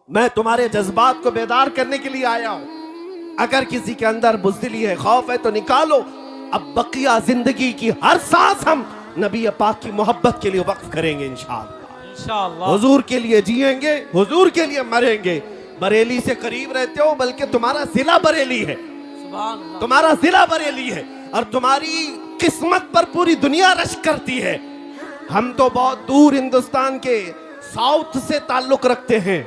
मैं तुम्हारे जज्बात को बेदार करने के लिए आया हूं। अगर किसी के अंदर बुज़दिली है, खौफ है तो निकालो। अब बकिया जिंदगी की हर सांस हम नबी पाक की मोहब्बत के लिए वक्फ करेंगे इंशाअल्लाह। हुजूर के लिए जिएंगे, हुजूर के लिए मरेंगे। बरेली से करीब रहते हो, बल्कि तुम्हारा जिला बरेली है, तुम्हारा जिला बरेली है और तुम्हारी किस्मत पर पूरी दुनिया रश करती है। हम तो बहुत दूर हिंदुस्तान के साउथ से ताल्लुक रखते हैं।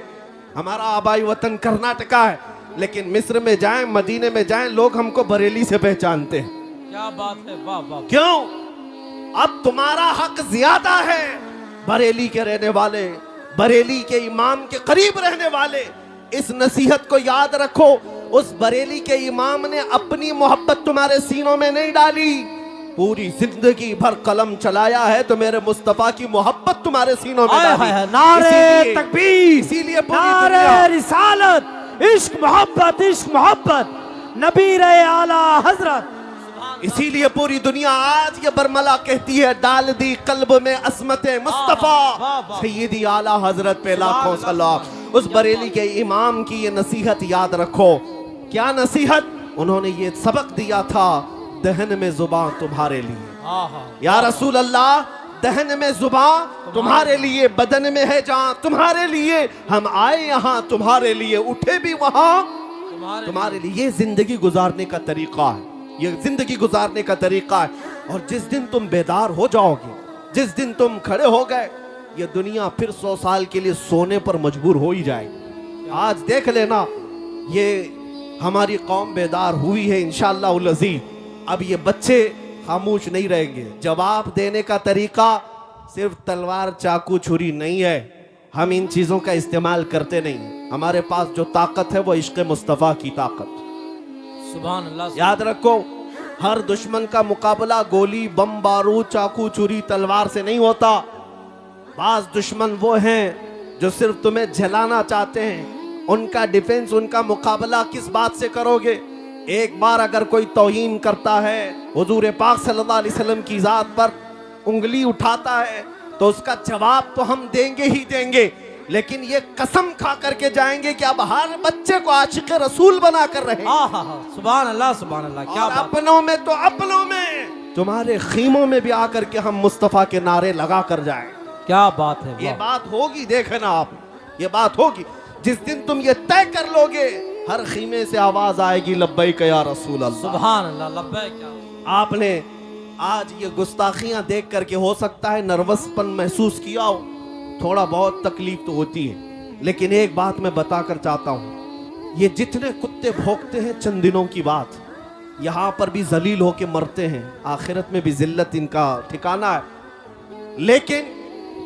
हमारा आबाई वतन कर्नाटका है, लेकिन मिस्र में जाएं, मदीने में जाएं, लोग हमको बरेली से पहचानते हैं। क्या बात है, वाह वाह। क्यों? अब तुम्हारा हक ज्यादा है। बरेली के रहने वाले, बरेली के इमाम के करीब रहने वाले, इस नसीहत को याद रखो। उस बरेली के इमाम ने अपनी मोहब्बत तुम्हारे सीनों में नहीं डाली, पूरी जिंदगी भर कलम चलाया है तो मेरे मुस्तफा की मोहब्बत तुम्हारे सीनों में डाली। नारे तकबीर, इसीलिए नारे रिसालत, इश्क मोहब्बत नबी रहे आला हजरत। इसीलिए पूरी दुनिया आज ये बरमला कहती है, डाल दी कल्ब में असमत मुस्तफा सैयदी आला हजरत पे लाखों सलाम। उस बरेली के इमाम की ये नसीहत याद रखो। क्या नसीहत? उन्होंने ये सबक दिया था, दहन में जुबान तुम्हारे लिए। या रसूल अल्लाह, दहन में जुबान तुम्हारे लिए, बदन में है जान तुम्हारे लिए। हम आए यहाँ तुम्हारे लिए, उठे भी वहां तुम्हारे लिए। ये जिंदगी गुजारने का तरीका है, ये जिंदगी गुजारने का तरीका है। और जिस दिन तुम बेदार हो जाओगे, जिस दिन तुम खड़े हो गए, ये दुनिया फिर 100 साल के लिए सोने पर मजबूर हो ही जाएगी। आज देख लेना, ये हमारी कौम बेदार हुई है इंशाअल्लाह उल अज़ीज़। अब ये बच्चे खामोश नहीं रहेंगे। जवाब देने का तरीका सिर्फ तलवार चाकू छुरी नहीं है। हम इन चीजों का इस्तेमाल करते नहीं। हमारे पास जो ताकत है वो इश्क़ मुस्तफ़ा की ताकत। सुभान अल्लाह। याद रखो, हर दुश्मन का मुकाबला गोली, बम, बारूद, चाकू, छुरी, तलवार से नहीं होता। बाज दुश्मन वो हैं जो सिर्फ तुम्हें जलाना चाहते हैं। उनका डिफेंस, उनका मुकाबला किस बात से करोगे? एक बार अगर कोई तौहीन करता है, हुजूर पाक सल्लल्लाहु अलैहि वसल्लम की जात पर उंगली उठाता है, तो उसका जवाब तो हम देंगे ही देंगे, लेकिन ये कसम खा करके जाएंगे कि अब हर बच्चे को आशिक रसूल बना कर रहे। सुभान अल्लाह, सुभान अल्लाह। क्या बात। अपनों में तो अपनों में, तुम्हारे खीमों में भी आकर के हम मुस्तफा के नारे लगा कर जाएं। क्या बात है। ये बात होगी, देखना आप, ये बात होगी। जिस दिन तुम ये तय कर लोगे, हर खीमे से आवाज आएगी, लब्बैक या रसूल अल्लाह। सुभान अल्लाह, लब्बैक। आपने आज ये गुस्ताखियां देख करके हो सकता है नर्वसपन महसूस किया हो, थोड़ा बहुत तकलीफ तो होती है, लेकिन एक बात मैं बताकर चाहता हूं, ये जितने कुत्ते भौंकते हैं चंद दिनों की बात, यहां पर भी जलील होके मरते हैं, आखिरत में भी जिल्लत इनका ठिकाना है। लेकिन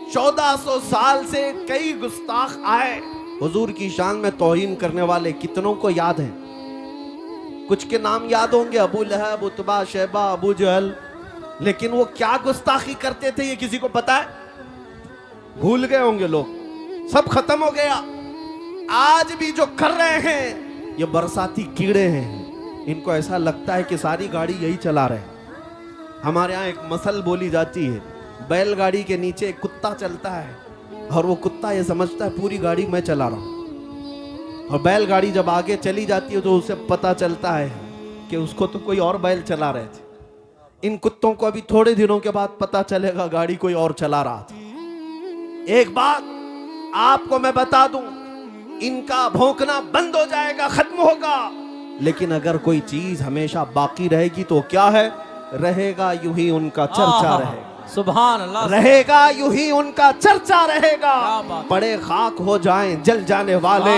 1400 साल से कई गुस्ताख आए, हुजूर की शान में तौहीन करने वाले कितनों को याद है? कुछ के नाम याद होंगे, अबू लहब, उतबा, शैबा, अबू जहल, लेकिन वो क्या गुस्ताखी करते थे ये किसी को पता है? भूल गए होंगे लोग, सब खत्म हो गया। आज भी जो कर रहे हैं ये बरसाती कीड़े हैं। इनको ऐसा लगता है कि सारी गाड़ी यही चला रहे हैं। हमारे यहाँ एक मसल बोली जाती है, बैलगाड़ी के नीचे एक कुत्ता चलता है और वो कुत्ता ये समझता है पूरी गाड़ी मैं चला रहा हूँ, और बैलगाड़ी जब आगे चली जाती है तो उसे पता चलता है कि उसको तो कोई और बैल चला रहे थे। इन कुत्तों को अभी थोड़े दिनों के बाद पता चलेगा गाड़ी कोई और चला रहा था। एक बात आपको मैं बता दूं, इनका भौंकना बंद हो जाएगा, खत्म होगा, लेकिन अगर कोई चीज हमेशा बाकी रहेगी तो क्या है? रहेगा यूं ही उनका चर्चा रहेगा। सुभान अल्लाह। रहेगा यूं ही उनका चर्चा रहेगा। पड़े खाक हो जाएं जल जाने वाले,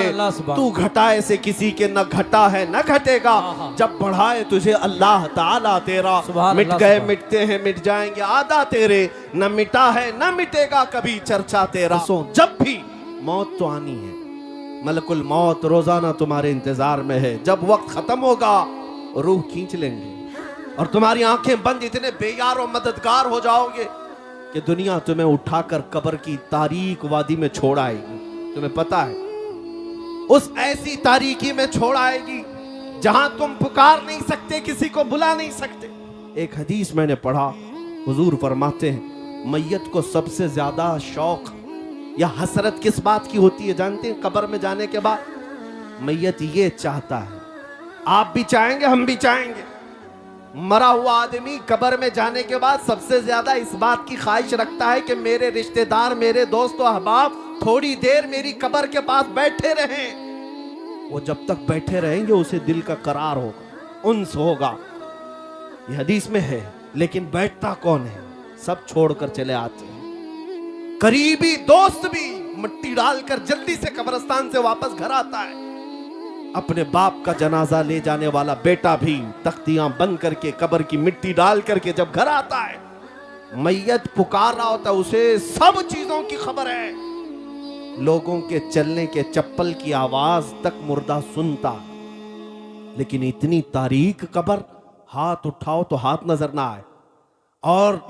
तू घटाए से किसी के न घटा है न घटेगा, जब बढ़ाए तुझे अल्लाह ताला तेरा। मिट गए मिटते हैं मिट जाएंगे आदा तेरे, न मिटा है न मिटेगा कभी चर्चा तेरा। जब भी मौत तो आनी है, मलकुल मौत रोजाना तुम्हारे इंतजार में है। जब वक्त खत्म होगा रूह खींच लेंगे और तुम्हारी आंखें बंद इतने बेयार और मददगार हो जाओगे कि दुनिया तुम्हें उठाकर कब्र की तारीक वादी में छोड़ आएगी। तुम्हें पता है, उस ऐसी तारीकी में छोड़ आएगी जहां तुम पुकार नहीं सकते, किसी को बुला नहीं सकते। एक हदीस मैंने पढ़ा, हुजूर फरमाते हैं मैयत को सबसे ज्यादा शौक या हसरत किस बात की होती है जानते हैं? कब्र में जाने के बाद मैयत ये चाहता है, आप भी चाहेंगे, हम भी चाहेंगे, मरा हुआ आदमी कब्र में जाने के बाद सबसे ज्यादा इस बात की ख्वाहिश रखता है कि मेरे रिश्तेदार, मेरे दोस्त और अहबाब थोड़ी देर मेरी कब्र के पास बैठे रहें। वो जब तक बैठे रहेंगे उसे दिल का करार होगा, उन्स होगा, ये हदीस में है। लेकिन बैठता कौन है? सब छोड़कर चले आते हैं। करीबी दोस्त भी मिट्टी डालकर जल्दी से कब्रिस्तान से वापस घर आता है। अपने बाप का जनाजा ले जाने वाला बेटा भी तख्तियां बंद करके कब्र की मिट्टी डाल करके जब घर आता है, मैयत पुकार रहा होता है, उसे सब चीजों की खबर है। लोगों के चलने के चप्पल की आवाज तक मुर्दा सुनता, लेकिन इतनी तारीक कब्र, हाथ उठाओ तो हाथ नजर ना आए। और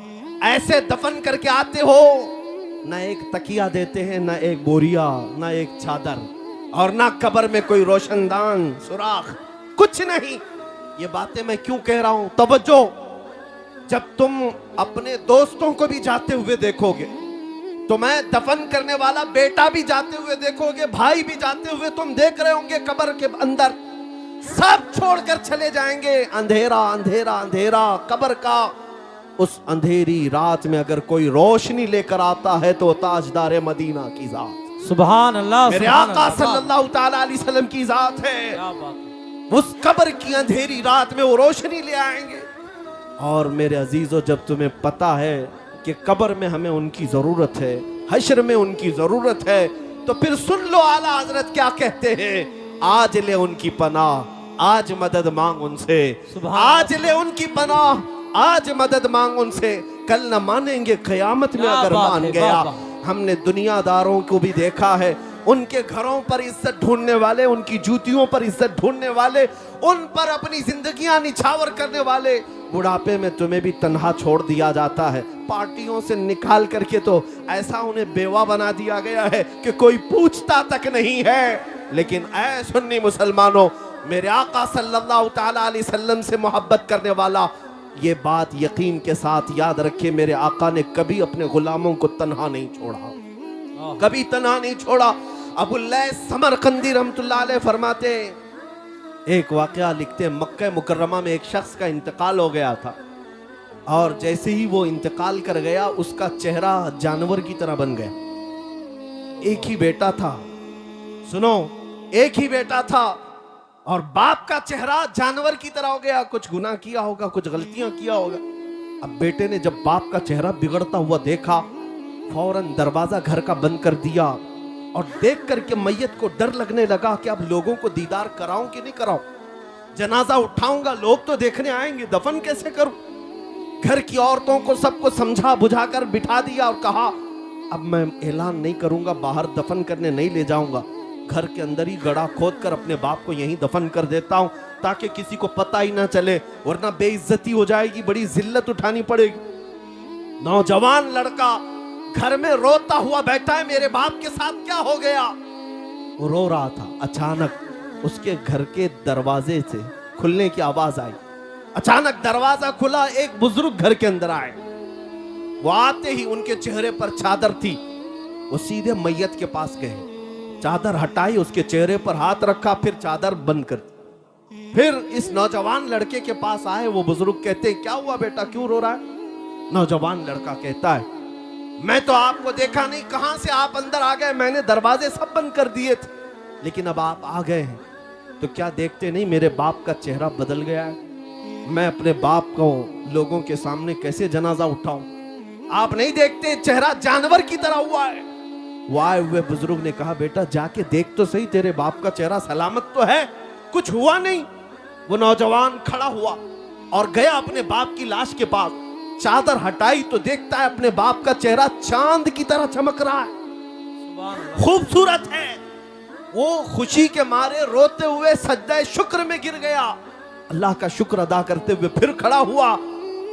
ऐसे दफन करके आते हो, ना एक तकिया देते हैं, ना एक बोरिया, ना एक चादर, और ना कब्र में कोई रोशनदान सुराख, कुछ नहीं। ये बातें मैं क्यों कह रहा हूं? तवज्जो, जब तुम अपने दोस्तों को भी जाते हुए देखोगे, तो मैं दफन करने वाला बेटा भी जाते हुए देखोगे, भाई भी जाते हुए तुम देख रहे होंगे, कब्र के अंदर सब छोड़कर चले जाएंगे। अंधेरा अंधेरा अंधेरा कब्र का। उस अंधेरी रात में अगर कोई रोशनी लेकर आता है तो ताजदार मदीना की जात, सुभान अल्लाह, मेरे सुभान आका अल्लाह। सल्लल्लाहु ताला अलैहि वसल्लम की जात है। क्या बात है। उस कब्र की अंधेरी रात में वो रोशनी ले आएंगे। और मेरे अजीजों, जब तुम्हें पता है कि कब्र में हमें उनकी जरूरत है, हश्र में उनकी जरूरत है, तो फिर सुन लो आला हजरत क्या कहते हैं। आज ले उनकी पनाह, आज मदद मांग उनसे, आज ले उनकी पनाह, आज मदद मांग उनसे। कल न मानेंगे क़यामत में अगर मान गया। हमने दुनियादारों को भी देखा है, उनके घरों पर इज्जत ढूंढने वाले, उनकी जूतियों पर इज्जत ढूंढने वाले, उन पर अपनी जिंदगियां निछावर करने वाले, बुढ़ापे में तुम्हें भी तन्हा छोड़ दिया जाता है। पार्टियों से निकाल करके तो ऐसा उन्हें बेवा बना दिया गया है कि कोई पूछता तक नहीं है। लेकिन ऐ सुन्नी मुसलमानों, मेरे आका सल्लल्लाहु ताला अलैहि वसल्लम से मोहब्बत करने वाला ये बात यकीन के साथ याद रखे, मेरे आका ने कभी अपने गुलामों को तन्हा नहीं छोड़ा, कभी तन्हा नहीं छोड़ा। अबुल्लैस समरकंदी रहमतुल्लाह अलैह फरमाते, एक वाकया लिखते, मक्का मुकर्रमा में एक शख्स का इंतकाल हो गया था, और जैसे ही वो इंतकाल कर गया उसका चेहरा जानवर की तरह बन गया। एक ही बेटा था, सुनो, एक ही बेटा था, और बाप का चेहरा जानवर की तरह हो गया। कुछ गुनाह किया होगा, कुछ गलतियां किया होगा। अब बेटे ने जब बाप का चेहरा बिगड़ता हुआ देखा, फौरन दरवाजा घर का बंद कर दिया, और देख करके मैयत को डर लगने लगा कि अब लोगों को दीदार कराऊं कि नहीं कराऊं, जनाजा उठाऊंगा, लोग तो देखने आएंगे, दफन कैसे करूं। घर की औरतों को सबको समझा बुझाकर बिठा दिया और कहा, अब मैं ऐलान नहीं करूंगा, बाहर दफन करने नहीं ले जाऊंगा, घर के अंदर ही गड़ा खोद कर अपने बाप को यहीं दफन कर देता हूं, ताकि किसी को पता ही ना चले, वरना बेइज्जती हो जाएगी, बड़ी जिल्लत उठानी पड़ेगी। नौजवान लड़का घर में रोता हुआ बैठा है, मेरे बाप के साथ क्या हो गया? वो रो रहा था। अचानक उसके घर के दरवाजे से खुलने की आवाज आई। अचानक दरवाजा खुला, एक बुजुर्ग घर के अंदर आए। वो आते ही उनके चेहरे पर चादर थी, वो सीधे मैयत के पास गए, चादर हटाई, उसके चेहरे पर हाथ रखा, फिर चादर बंद कर दी। फिर इस नौजवान लड़के के पास आए। वो बुजुर्ग कहते, क्या हुआ बेटा, क्यों रो रहा है? नौजवान लड़का कहता है, मैं तो आपको देखा नहीं, कहां से आप अंदर आ गए? मैंने दरवाजे सब बंद कर दिए थे, लेकिन अब आप आ गए हैं तो क्या देखते नहीं मेरे बाप का चेहरा बदल गया है? मैं अपने बाप को लोगों के सामने कैसे जनाजा उठाऊं? आप नहीं देखते चेहरा जानवर की तरह हुआ है। वो आए हुए बुजुर्ग ने कहा, बेटा जाके देख तो सही, तेरे बाप का चेहरा सलामत तो है, कुछ हुआ नहीं। वो नौजवान खड़ा हुआ और गया अपने बाप की लाश के पास, चादर हटाई तो देखता है अपने बाप का चेहरा चांद की तरह चमक रहा है, खूबसूरत है। वो खुशी के मारे रोते हुए सज्जा शुक्र में गिर गया। अल्लाह का शुक्र अदा करते हुए फिर खड़ा हुआ।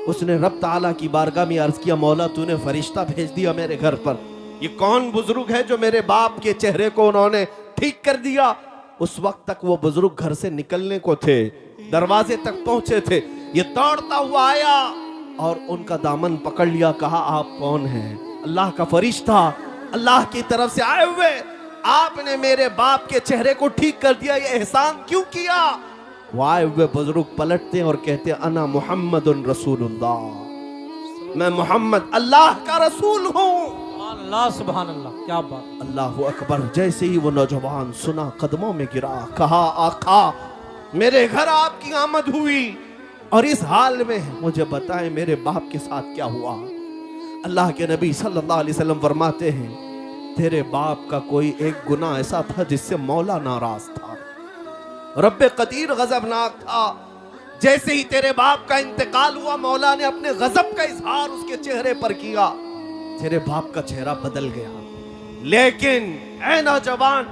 उसने रब ताला की बारगाह में अर्ज किया, मौला तूने फरिश्ता भेज दिया मेरे घर पर, ये कौन बुजुर्ग है जो मेरे बाप के चेहरे को उन्होंने ठीक कर दिया? उस वक्त तक वो बुजुर्ग घर से निकलने को थे, दरवाजे तक पहुंचे थे। ये दौड़ता हुआ आया और उनका दामन पकड़ लिया, कहा आप कौन हैं? अल्लाह का फरिश्ता, अल्लाह की तरफ से आए हुए, आपने मेरे बाप के चेहरे को ठीक कर दिया, ये एहसान क्यों किया? वो आए हुए बुजुर्ग पलटते हैं और कहते हैं अना मुहम्मदुन रसूलुल्लाह, मैं मोहम्मद अल्लाह का रसूल हूँ। अल्लाह सुभान अल्लाह, क्या बात। अल्लाह अकबर। जैसे ही वो नौजवान सुना, कदमों में गिरा, कहा आका मेरे घर आपकी आमद हुई और इस हाल में मुझे बताएं मेरे बाप के साथ क्या हुआ। अल्लाह के नबी सल्लल्लाहु अलैहि वसल्लम फरमाते हैं तेरे बाप का कोई एक गुनाह ऐसा था जिससे मौला नाराज था, रब्बे कदीर गजबनाक था। जैसे ही तेरे बाप का इंतकाल हुआ, मौला ने अपने गजब का इजहार उसके चेहरे पर किया, तेरे बाप का चेहरा बदल गया। लेकिन ऐ नौजवान,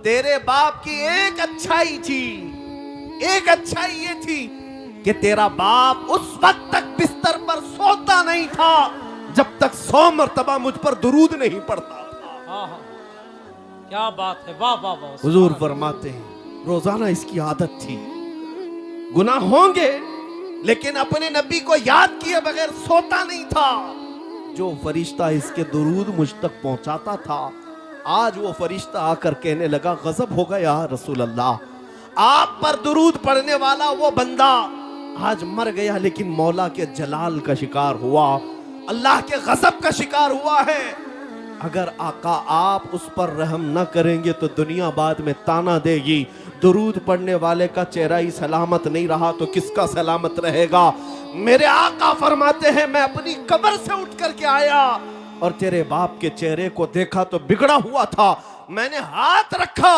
तेरे बाप की एक अच्छाई थी, एक अच्छाई ये थी कि तेरा बाप उस वक्त तक बिस्तर पर सोता नहीं था जब तक 100 मरतबा मुझ पर दुरूद नहीं पड़ता था। हाँ हाँ, क्या बात है, वाह वाह वाह। हुजूर फरमाते हैं रोजाना इसकी आदत थी, गुनाह होंगे लेकिन अपने नबी को याद किए बगैर सोता नहीं था। जो फरिश्ता इसके दुरूद मुझ तक पहुंचाता था, आज वो फरिश्ता आकर कहने लगा गजब हो गया रसूल अल्लाह, आप पर दुरूद पढ़ने वाला वो बंदा आज मर गया लेकिन मौला के जलाल का शिकार हुआ, अल्लाह के गजब का शिकार हुआ है। अगर आका आप उस पर रहम न करेंगे तो दुनिया बाद में ताना देगी, दुरूद पढ़ने वाले का चेहरा ही सलामत नहीं रहा तो किसका सलामत रहेगा। मेरे आका फरमाते हैं मैं अपनी कब्र से उठ करके आया और तेरे बाप के चेहरे को देखा तो बिगड़ा हुआ था, मैंने हाथ रखा,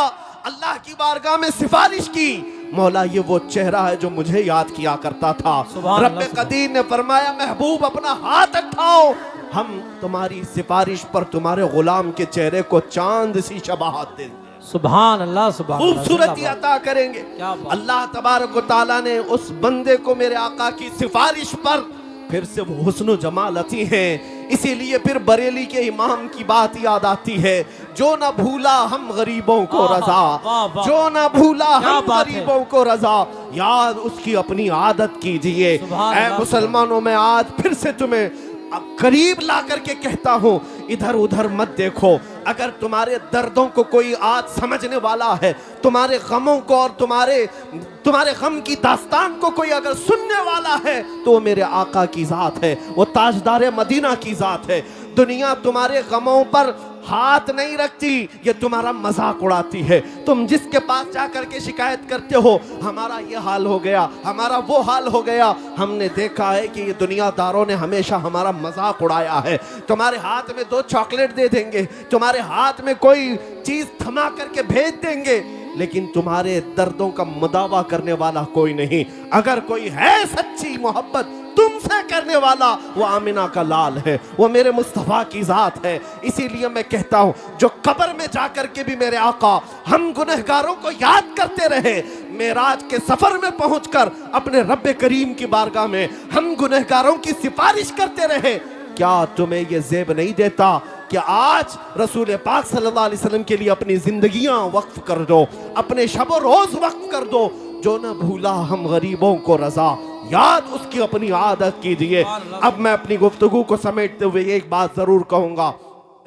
अल्लाह की बारगाह में सिफारिश की, मौला ये वो चेहरा है जो मुझे याद किया करता था। रब्बे कदीर ने फरमाया महबूब अपना हाथ उठाओ, हम तुम्हारी सिफारिश पर तुम्हारे गुलाम के चेहरे को चांद सी शबाहत देंगे, सुभान अल्लाह, सुभान अल्लाह, खूबसूरती अता करेंगे। क्या बात। अल्लाह तबारक व तआला ने उस बंदे को मेरे आका की सिफारिश पर फिर से वो हुस्न जमाल अती हैं। इसीलिए फिर बरेली के इमाम की बात याद आती है, जो ना भूला हम गरीबों को रजा, वाह, वाह। जो ना भूला क्या हम बात है। गरीबों को रजा, याद उसकी अपनी आदत कीजिए। सुभान ऐ अल्लाह, मुसलमानों, मैं आज फिर से तुम्हें करीब ला करके कहता हूं, इधर उधर मत देखो। अगर तुम्हारे दर्दों को कोई आज समझने वाला है, तुम्हारे गमों को और तुम्हारे गम की दास्तान को कोई अगर सुनने वाला है तो वो मेरे आका की जात है, वो ताजदार मदीना की जात है। दुनिया तुम्हारे गमों पर हाथ नहीं रखती, ये तुम्हारा मजाक उड़ाती है। तुम जिसके पास जाकर के शिकायत करते हो हमारा ये हाल हो गया, हमारा वो हाल हो गया, हमने देखा है कि ये दुनियादारों ने हमेशा हमारा मजाक उड़ाया है। तुम्हारे हाथ में 2 चॉकलेट दे देंगे, तुम्हारे हाथ में कोई चीज थमा करके भेज देंगे, लेकिन तुम्हारे दर्दों का मुदावा करने वाला कोई नहीं। अगर कोई है सच्ची मोहब्बत तुमसे करने वाला, वो आमिना का लाल है, वो मेरे मुस्तफा की जात है। इसीलिए मैं कहता हूं, जो कब्र में जाकर के भी मेरे आका हम गुनहगारों को याद करते रहे, मेराज के सफर में पहुंचकर अपने रब्बे करीम की बारगाह में हम गुनहगारों की सिफारिश करते रहे, क्या तुम्हें यह जेब नहीं देता कि आज रसूल पाक सल्लल्लाहु अलैहि वसल्लम के लिए अपनी जिंदगियां वक्फ कर दो, अपने शब रोज वक्फ कर दो। जो न भूला हम गरीबों को रजा, याद उसकी अपनी आदत कीजिए। अब मैं अपनी गुफ्तगू को समेटते हुए एक बात जरूर कहूंगा,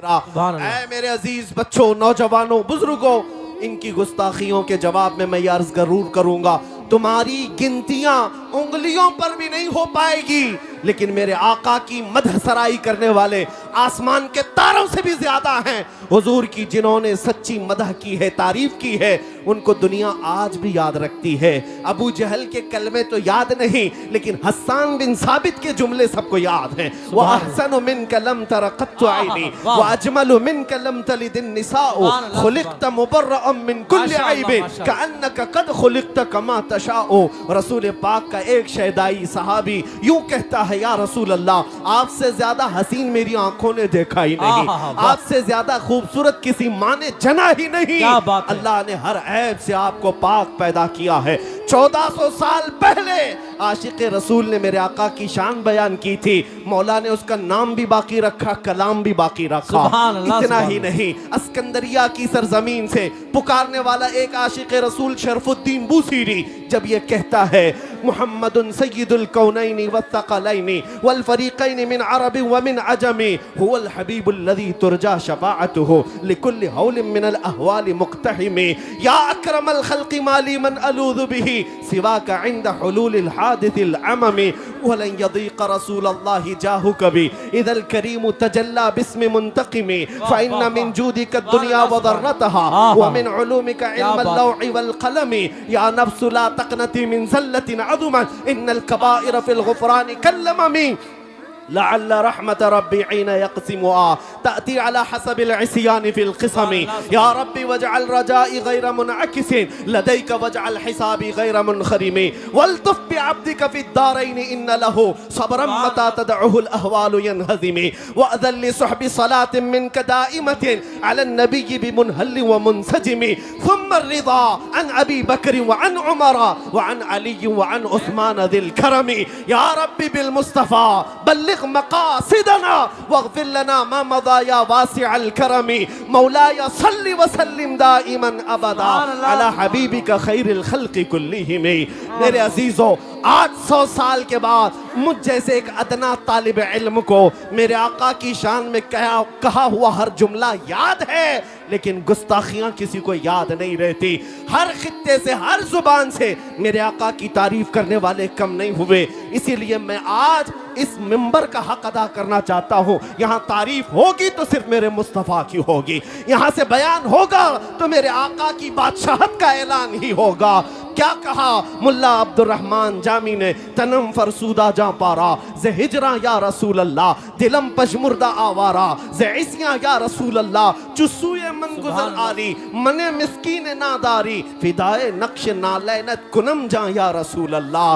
ऐ मेरे अजीज बच्चों, नौजवानों, बुजुर्गों, इनकी गुस्ताखियों के जवाब में मैं ये अर्ज जरूर करूंगा, तुम्हारी गिनतियां उंगलियों पर भी नहीं हो पाएगी, लेकिन मेरे आका की मदह सराई करने वाले आसमान के तारों से भी ज्यादा हैं। हुजूर की जिन्होंने सच्ची मदह की है, तारीफ की है, उनको दुनिया आज भी याद रखती है। अबू जहल के कलमे तो याद नहीं, लेकिन हस्सान बिन साबित के जुमले सबको याद हैं। व अहसनु मिनका लम तरा क़त्तु ऐनी व अजमलु मिनका लम तलिद निसाउ खुलिक़त मुबर्रअन मिन कुल्लि ऐबिन कअन्नका क़द खुलिक़त कमा तशाउ। रसूल पाक का एक शहदाई सहाबी यूं कहता है, या रसूल अल्लाह, आपसे ज्यादा हसीन मेरी आंखों ने देखा ही नहीं, आपसे ज्यादा खूबसूरत किसी माँ ने जना ही नहीं। अल्लाह ने हर ऐब से आपको पाक पैदा किया है। 1400 साल पहले आशिक रसूल ने मेरे आका की शान बयान की थी, मौला ने उसका नाम भी बाकी रखा, कलाम भी बाकी रखा। सुभान अल्लाह, इतना सुभान ही नहीं, अस्कंदरिया की सरजमीन से पुकारने वाला एक आशिक रसूल शरफुद्दीन बूसीरी जब ये कहता है मुहम्मदुन सय्यिदुल कौनैनि वस्सक़लैनि वल फरीक़ैनि मिन अरबि व मिन अजमि हुवल हबीबुल लज़ी तुरजा शफ़ाअतुहु लिकुल्लि हौलिन मिनल अहवालि मुक़्तहिमि या अक्रमल ख़ल्क़ि माली मन अलूज़ु बिही सिवाका इंद हुलूलिल हादिसिल अममि वलन यदीक़ रसूलल्लाहि जाहु कभी इदल करीमु तजल्ला बिस्मि मुंतक़िमि फ़इन्न मिन जूदिका दुनिया व ज़र्रतहा व मिन उलूमिका इल्मल लौहि वल क़लमि या नफ्सु ला तक़नती मिन ज़ल्लतिन अज़ुमत इन्नल कबाइर फ़िल ग़ुफ़रानि कल्लममि लअल्ल रहमत रब्बी ऐन यक़सिमुहा तअती अला हसबिल इस्यानि फ़िल क़िसमि या रब्बी वजअल रजाई गैर मुनअकिसिन लदैक वजअल हिसाबी गैर मुनख़रिमि वल्तुफ़ बिअब्दिक फ़िद दारैनि इन्न लहु सब्रन मता तदउहुल अहवालु यनहज़िमि वअज़ल लिसुहबि सलातिन मिनक दाइमतिन अलन नबिय्यि बिमुनहल्लि व मुनसजिमि थुम्मा रिज़ा अन अबी बकर व अन उमर व अन अली व अन उस्मान ज़िल करमि या रब्बी बिल मुस्तफ़ा बल्लिग़ मक़ासिदना वग़फ़िर लना मा मज़ा या वासिअल करमि मौलाया सल्लि व सल्लिम दाइमन अबदा अला हबीबिका खैरिल खल्क़ि कुल्लिहिम। मेरे अजीजों, 800 साल के बाद मुझ जैसे एक अदना तालिब इल्म को मेरे आका की शान में कहा हुआ हर जुमला याद है, लेकिन गुस्ताखियां किसी को याद नहीं रहती। हर खित्ते से, हर जुबान से मेरे आका की तारीफ करने वाले कम नहीं हुए। इसीलिए मैं आज इस मिंबर का हक अदा करना चाहता हूँ। यहाँ तारीफ होगी तो सिर्फ मेरे मुस्तफ़ा की होगी, यहाँ से बयान होगा तो मेरे आका की बादशाहत का ऐलान ही होगा। क्या कहा मुल्ला अब्दुर्रहमान जामी ने, तनम फरसूदा जा पारा जे हिजरा या रसूल अल्लाह दिलम पशमुर्दा आवारा जे इसिया या रसूल अल्लाह चुस्सूए मन गुजर आली मने मिस्कीन नादारी फिदाए नक्श नालैनत कुनम जा या रसूल अल्लाह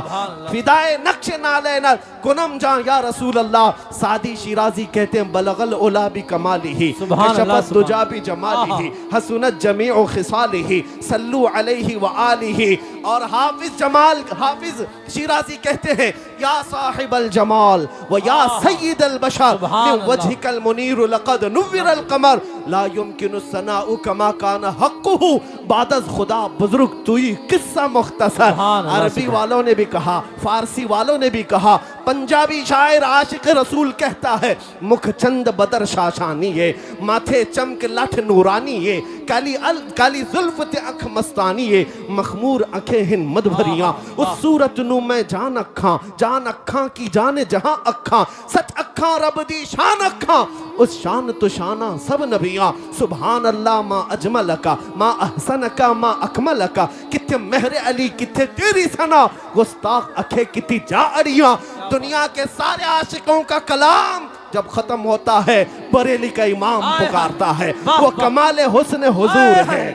फिदाए नक्श नालैनत कुनम जा या रसूल अल्लाह। सादी शिराजी कहते हैं बलगल उला भी कमाली ही शफत दुजा भी जमाली ही हसनत जमीउ खिसालिही सल्लू अलैहि व आलिही। और हाफिज शिराजी कहते हैं या साहिबल जमाल व या सय्यिदल बशर मिन वजहिकल मुनीर लक़द नुव्विरल कमर ला युमकिनु सनाउ कमा कान हक़्क़ुहु बादज़ खुदा बुजुर्ग तुई किस्सा मुख्तसर। अरबी वालों ने भी कहा, फारसी वालों ने भी कहा, पंजाबी शायर आशिक रसूल कहता है मुख चंद बदर शाशानी है माथे चमक लठ नूरानी है काली जुल्फ ते अख मस्तानी है मखमूर अखें हिन मदभरियां उस सूरत नू मैं जान अखा की जाने जहां अखा सच अखा रब दी शान अखा उस शान तो शाना सब नबियां सुभान अल्लाह मा अजमल का मा अहसन का मा अकमल का किथे मेहर अली किथे तेरी सना गुस्ताख अखे किती जा अड़ियां। दुनिया के सारे आशिकों का कलाम जब खत्म होता है बरेली का इमाम पुकारता है वो कमाले हुस्न हुजूर है,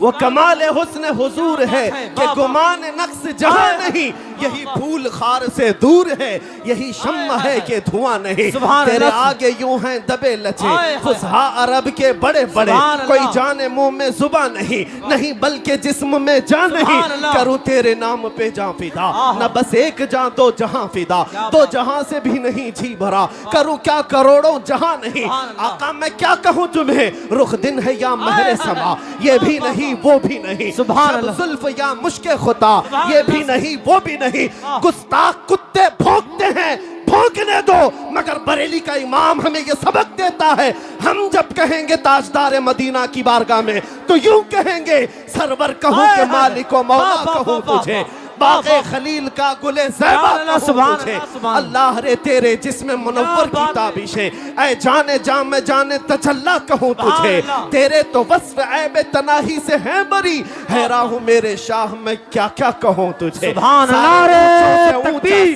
वो कमाल हुस्न हुजूर है कि गुमान नक्स जहां नहीं यही फूल खार से दूर है यही शम्मा है कि धुआं नहीं। तेरे आगे यूं हैं दबे लचे फुसहा अरब के बड़े बड़े कोई जाने मुंह में जुबान नहीं बल्कि जिस्म में जान नहीं करूं तेरे नाम पे जां फिदा न बस एक जां दो जहां फिदा दो जहां से भी नहीं जी भरा करूं क्या करोड़ों जहां नहीं। आका मैं क्या कहूं तुम्हें रुख दिन है या महरे समा ये भी नहीं वो भी नहीं जुल्फ या मुश्के खुदा ये भी नहीं वो भी नहीं। गुस्ताख कुत्ते भौंकते हैं भौंकने दो मगर बरेली का इमाम हमें ये सबक देता है हम जब कहेंगे ताजदार मदीना की बारगाह में तो यूं कहेंगे सरवर कहूं के मालिक व मौला कहूं तुझे बाग़े खलील का गुले ज़ैबा कहूं तुझे अल्लाह रे तेरे जिस्म मुनव्वर की ताबिशें ऐ जाने जाम में जाने तजल्ला कहूं तुझे तेरे तो वस्फ ऐब तनाही से है बरी हैरा हूं मेरे शाह मैं क्या क्या कहूं तुझे।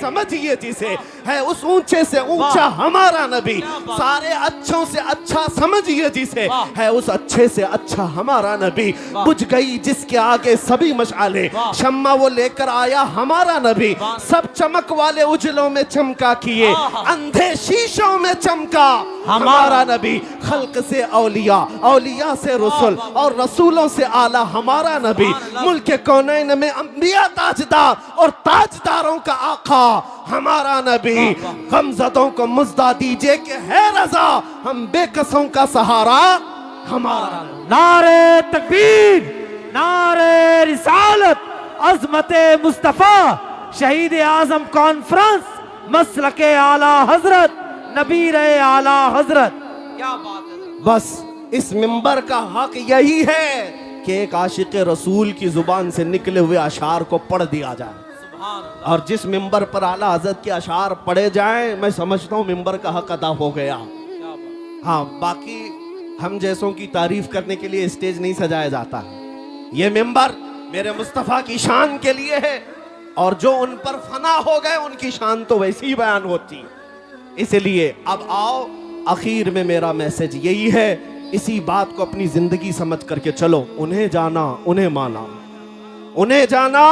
समझिए जिसे है उस ऊंचे से ऊंचा हमारा नबी, सारे अच्छों से अच्छा समझिए जिसे, है उस अच्छे से अच्छा हमारा नबी। बुझ गई जिसके आगे सभी मशाले, शम्मा वो लेकर आया हमारा नबी। सब चमक वाले उजलों में चमका किए, अंधे शीशों में चमका हमारा नबी। खल्क से औलिया, औलिया से रसूल, और रसूलों से आला हमारा नबी। मुल्क कौनैन में अंबिया ताजदार, और ताजदारों का आका हमारा नबी। गमज़दों को मुज़्दा दीजिए कि है रज़ा, हम बेकसों का सहारा हमारा नबी। नारे तकबीर, नारे रिसालत, अज़मते मुस्तफ़ा, शहीद आज़म कॉन्फ्रेंस, मसलके आला हजरत, नबीर आला हजरत। क्या बात है। बस इस मिंबर का हक यही है कि एक आशिक रसूल की जुबान से निकले हुए अशार को पढ़ दिया जाए, सुभान अल्लाह। और जिस मिंबर पर आला हजरत के अशार पढ़े जाएं, मैं समझता हूँ मिंबर का हक अदा हो गया। क्या बात। हाँ, बाकी हम जैसों की तारीफ करने के लिए स्टेज नहीं सजाया जाता है। ये मिंबर मेरे मुस्तफ़ा की शान के लिए है, और जो उन पर फना हो गए उनकी शान तो वैसी ही बयान होती है। इसलिए अब आओ, आखिर में मेरा मैसेज यही है, इसी बात को अपनी जिंदगी समझ करके चलो। उन्हें जाना, उन्हें माना, उन्हें जाना,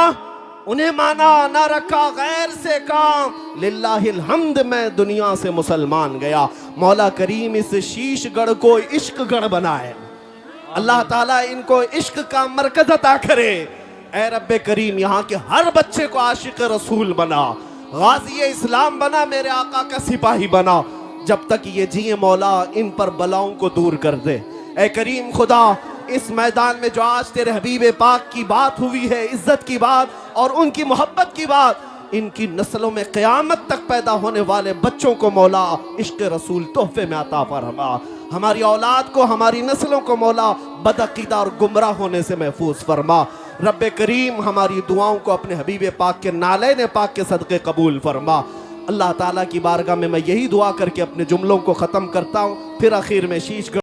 उन्हें माना, ना रखा गैर से काम। लिल्लाहिल हम्द, मैं दुनिया से मुसलमान गया। मौला करीम इस शीशगढ़ को इश्क गढ़ बनाए। अल्लाह ताला इनको इश्क का मरकज अता करे। ऐ रब्बे करीम, यहाँ के हर बच्चे को आशिक रसूल बना, गाजी इस्लाम बना, मेरे आका का सिपाही बना। जब तक ये जिए मौला इन पर बलाओं को दूर कर दे। ऐ करीम खुदा, इस मैदान में जो आज तेरे हबीब पाक की बात हुई है, इज्जत की बात और उनकी मोहब्बत की बात, इनकी नस्लों में क़यामत तक पैदा होने वाले बच्चों को मौला इश्क रसूल तोहफे में अता फरमा। हमारी औलाद को, हमारी नस्लों को मौला बदअक़ीदा और गुमराह होने से महफूज फरमा। रब्बे करीम, हमारी दुआओं को अपने हबीब पाक के नालैन पाक के सदक़े कबूल फरमा। अल्लाह ताला की बारगाह में मैं यही दुआ करके अपने जुमलों को ख़त्म करता हूँ। फिर आखिर में शीश